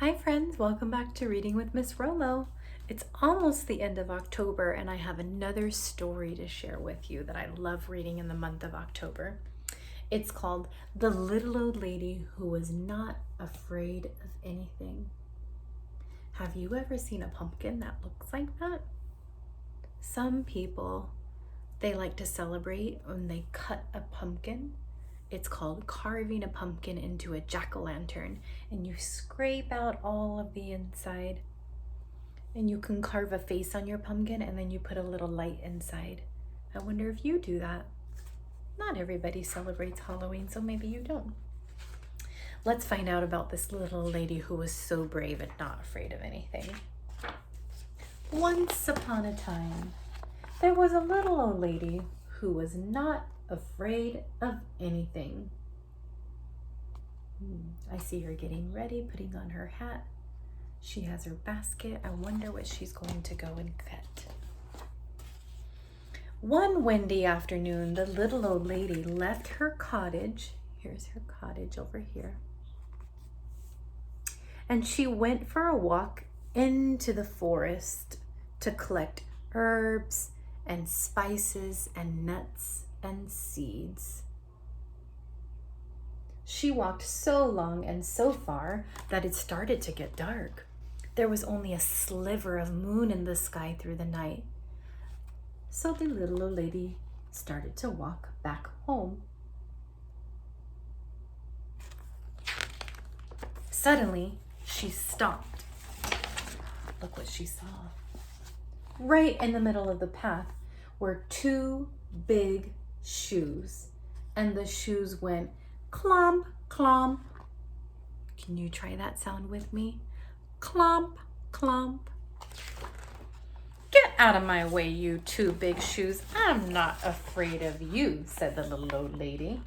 Hi friends, welcome back to Reading with Miss Rolo. It's almost the end of October and I have another story to share with you that I love reading in the month of October. It's called The Little Old Lady Who Was Not Afraid of Anything. Have you ever seen a pumpkin that looks like that? Some people, they like to celebrate when they cut a pumpkin. It's called carving a pumpkin into a jack-o'-lantern, and you scrape out all of the inside, and you can carve a face on your pumpkin, and then you put a little light inside. I wonder if you do that. Not everybody celebrates Halloween, so maybe you don't. Let's find out about this little lady who was so brave and not afraid of anything. Once upon a time, there was a little old lady who was not afraid of anything. I see her getting ready, putting on her hat. She has her basket. I wonder what she's going to go and get. One windy afternoon, the little old lady left her cottage. Here's her cottage over here. And she went for a walk into the forest to collect herbs and spices and nuts and seeds. She walked so long and so far that it started to get dark. There was only a sliver of moon in the sky through the night. So the little old lady started to walk back home. Suddenly, she stopped. Look what she saw. Right in the middle of the path were two big shoes, and the shoes went clomp, clomp. Can you try that sound with me? Clomp, clomp. Get out of my way, you two big shoes. I'm not afraid of you, said the little old lady.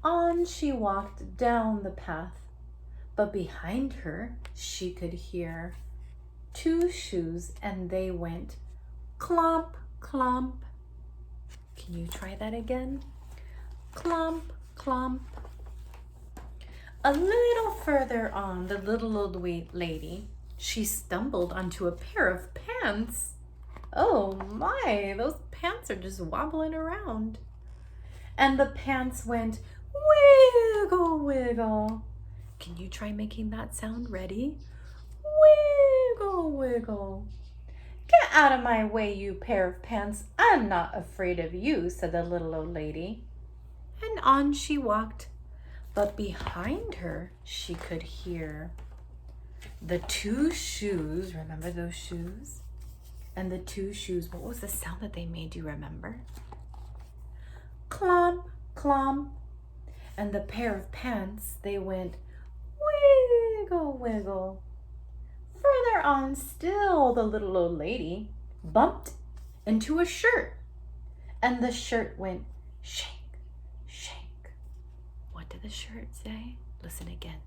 On she walked down the path, but behind her she could hear two shoes, and they went clomp, clomp. Can you try that again? Clomp, clomp. A little further on, the little old lady, she stumbled onto a pair of pants. Oh my, those pants are just wobbling around. And the pants went wiggle, wiggle. Can you try making that sound? Ready? Wiggle, wiggle. Get out of my way, you pair of pants. I'm not afraid of you, said the little old lady. And on she walked, but behind her she could hear the two shoes. Remember those shoes? And the two shoes, what was the sound that they made? Do you remember? Clomp, clomp. And the pair of pants, they went wiggle, wiggle. Further on still, the little old lady bumped into a shirt, and the shirt went shake, shake. What did the shirt say? Listen again.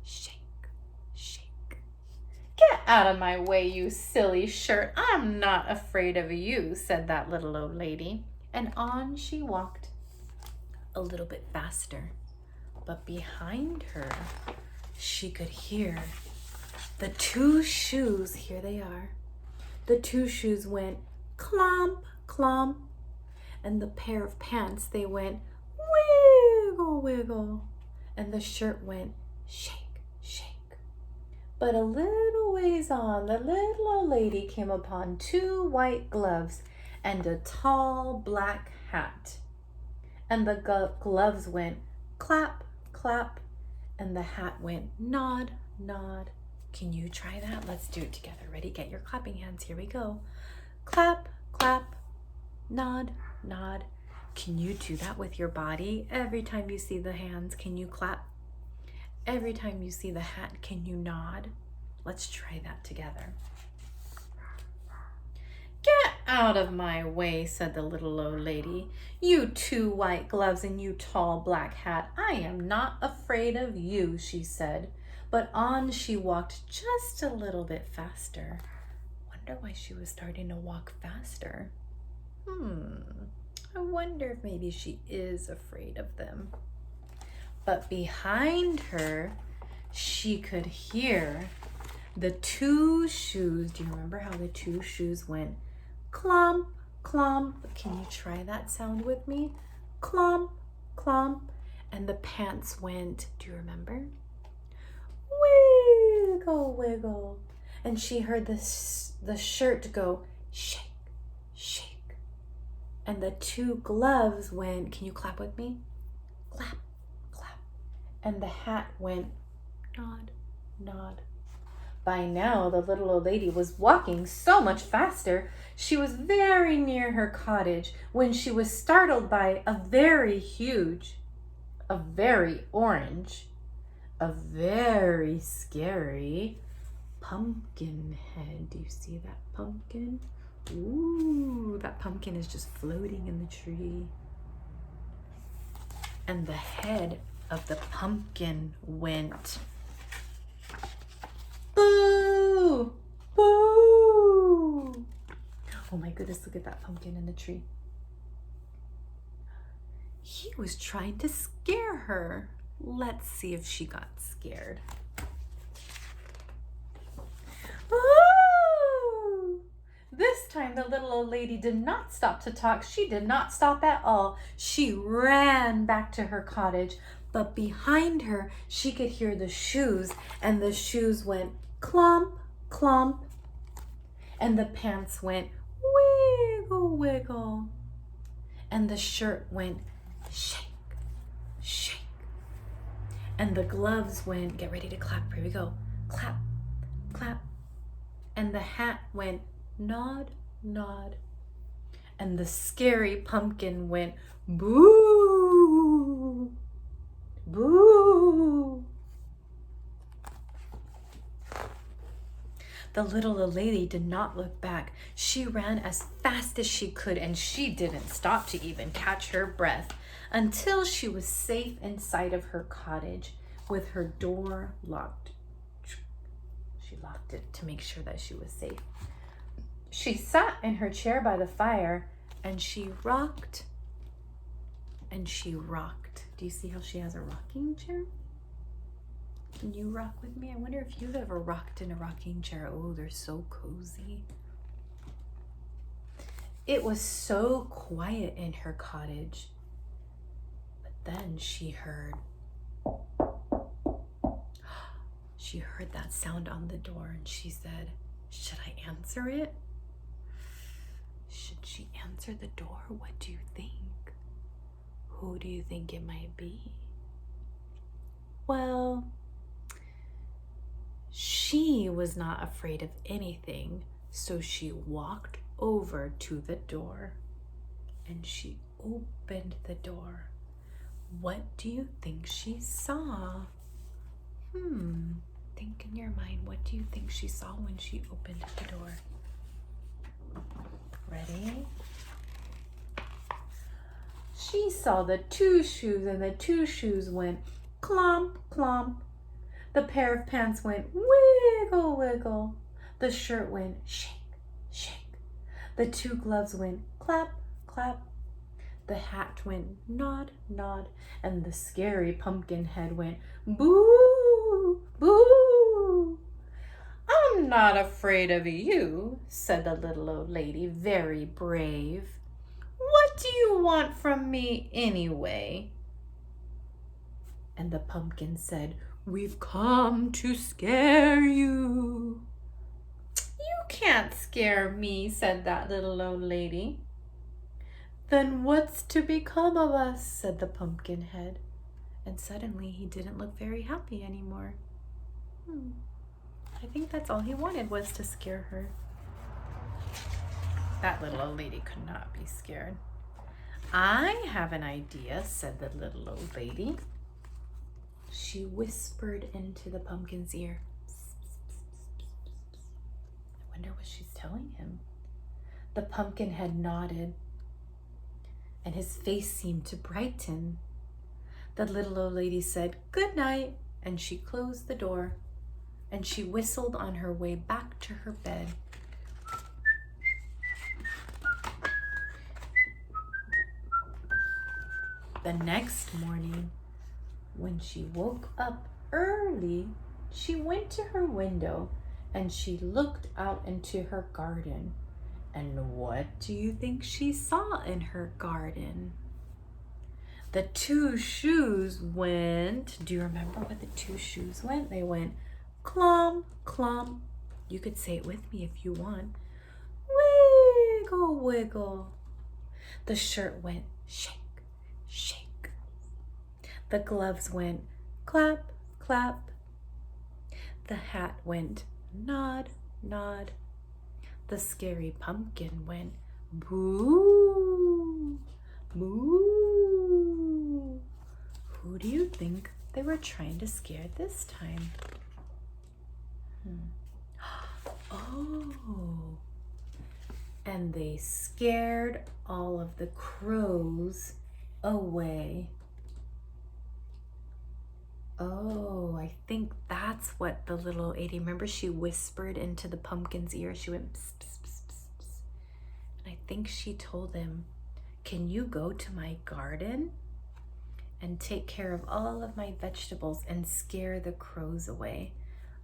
Shake, shake. Get out of my way, you silly shirt. I'm not afraid of you, said that little old lady. And on she walked a little bit faster, but behind her she could hear the two shoes. Here they are. The two shoes went clomp, clomp. And the pair of pants, they went wiggle, wiggle. And the shirt went shake, shake. But a little ways on, the little old lady came upon two white gloves and a tall black hat. And the gloves went clap, clap. And the hat went nod, nod. Can you try that? Let's do it together. Ready? Get your clapping hands. Here we go. Clap, clap, nod, nod. Can you do that with your body? Every time you see the hands, can you clap? Every time you see the hat, can you nod? Let's try that together. Get out of my way, said the little old lady. You two white gloves and you tall black hat. I am not afraid of you, she said. But on she walked just a little bit faster. Wonder why she was starting to walk faster. I wonder if maybe she is afraid of them. But behind her, she could hear the two shoes. Do you remember how the two shoes went? Clomp, clomp. Can you try that sound with me? Clomp, clomp. And the pants went, do you remember? Wiggle, wiggle. And she heard the shirt go, shake, shake. And the two gloves went, can you clap with me? Clap, clap. And the hat went, nod, nod. By now, the little old lady was walking so much faster. She was very near her cottage when she was startled by a very huge, a very orange, a very scary pumpkin head. Do you see that pumpkin? Ooh, that pumpkin is just floating in the tree. And the head of the pumpkin went, boo, boo. Oh my goodness, look at that pumpkin in the tree. He was trying to scare her. Let's see if she got scared. Ooh! This time the little old lady did not stop to talk. She did not stop at all. She ran back to her cottage, but behind her she could hear the shoes, and the shoes went clomp, clomp, and the pants went wiggle, wiggle, and the shirt went shake, shake, and the gloves went, get ready to clap, here we go, clap, clap, and the hat went nod, nod, and the scary pumpkin went boo, boo. The little old lady did not look back. She ran as fast as she could, and she didn't stop to even catch her breath until she was safe inside of her cottage with her door locked. She locked it to make sure that she was safe. She sat in her chair by the fire, and she rocked and she rocked. Do you see how she has a rocking chair? Can you rock with me? I wonder if you've ever rocked in a rocking chair. Oh, they're so cozy. It was so quiet in her cottage. But then she heard that sound on the door, and she said, should I answer it? Should she answer the door? What do you think? Who do you think it might be? Well, she was not afraid of anything, so she walked over to the door and she opened the door. What do you think she saw? Think in your mind, what do you think she saw when she opened the door? Ready? She saw the two shoes, and the two shoes went clomp, clomp. The pair of pants went wiggle, wiggle. The shirt went shake, shake. The two gloves went clap, clap. The hat went nod, nod. And the scary pumpkin head went boo, boo. I'm not afraid of you, said the little old lady, very brave. What do you want from me anyway? And the pumpkin said, we've come to scare you. You can't scare me, said that little old lady. Then what's to become of us, said the pumpkin head. And suddenly he didn't look very happy anymore. I think that's all he wanted, was to scare her. That little old lady could not be scared. I have an idea, said the little old lady. She whispered into the pumpkin's ear. I wonder what she's telling him. The pumpkin head nodded, and his face seemed to brighten. The little old lady said, good night, and she closed the door, and she whistled on her way back to her bed. The next morning, when she woke up early, She went to her window and she looked out into her garden. And what do you think she saw in her garden? The two shoes went, do you remember what the two shoes went? They went clump, clump. You could say it with me if you want. Wiggle, wiggle. The shirt went shake, shake. The gloves went clap, clap. The hat went nod, nod. The scary pumpkin went boo, boo. Who do you think they were trying to scare this time? Oh, and they scared all of the crows away. Oh, I think that's what the little lady, remember she whispered into the pumpkin's ear? She went pss, pss, pss, pss, pss. And I think she told him, can you go to my garden and take care of all of my vegetables and scare the crows away?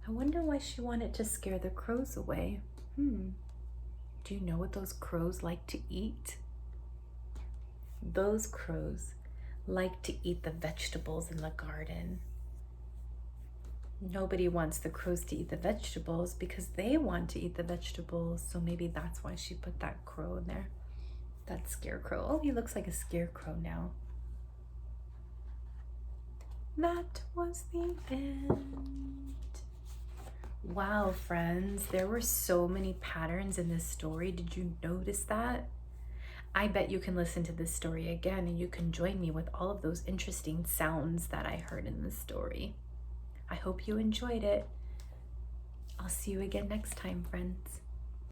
I wonder why she wanted to scare the crows away. Do you know what those crows like to eat? Those crows like to eat the vegetables in the garden. Nobody wants the crows to eat the vegetables because they want to eat the vegetables. So maybe that's why she put that crow in there. That scarecrow. Oh, he looks like a scarecrow now. That was the end. Wow, friends, there were so many patterns in this story. Did you notice that? I bet you can listen to this story again and you can join me with all of those interesting sounds that I heard in this story. I hope you enjoyed it. I'll see you again next time, friends.